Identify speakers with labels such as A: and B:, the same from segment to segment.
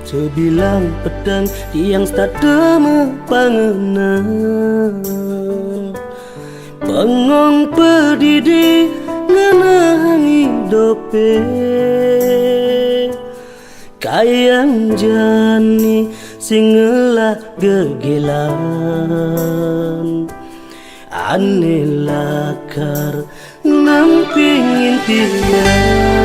A: Sebilang pedang tiang tak dema pangenan, pengong pedidi ngenang hidope, kayang jani singelah gegelan, ane lakar nampingin tiang.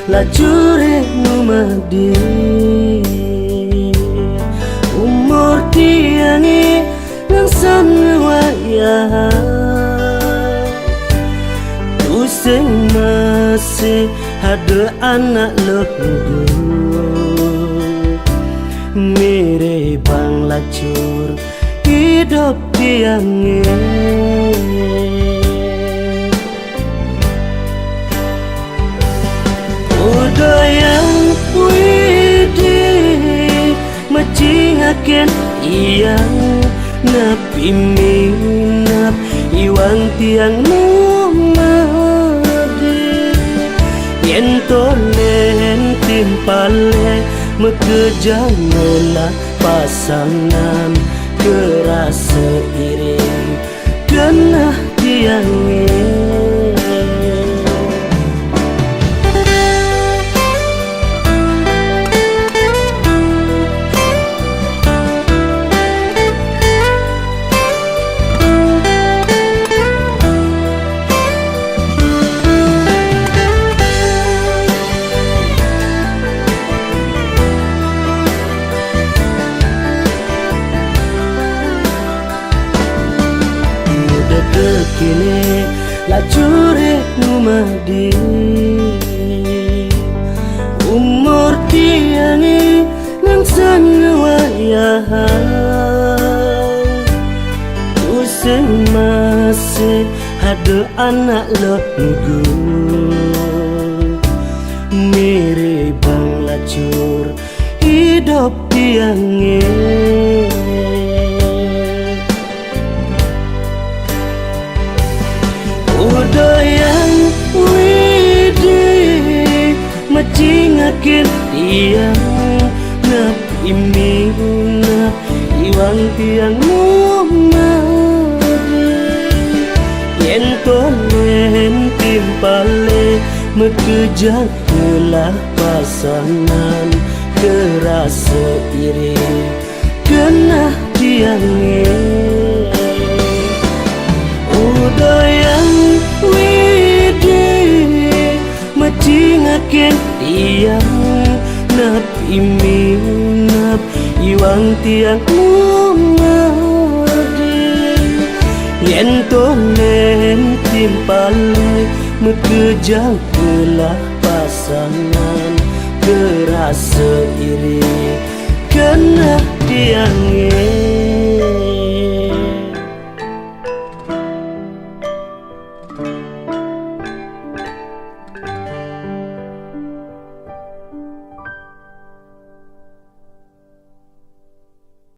A: Lajure numadi umur tiangi nang sanwaya tuseng masih ada anak lenggu mere bang lacur hidup tiangi. Yang widi macingaken iyang napi minap iwang tiang numadi yen tolen timpale mekejang nolak pasangan kerasa iring genah tiangnya. Kini lajure numadi umur tiangi nang sanwayahan tuseng masih ada anak lenggu mirip bang lajur hidup tiangi. Yang widi macingaken tiang napi minap iwang tiang numadi yen tolen timpale mekejang kelah pasangan kerasa iring genah tiange. Yang widi macingaken tiang napi minap iwang tiang numadi yen tolen timpale mekejang kelah pasangan kerasa iri genah tiange.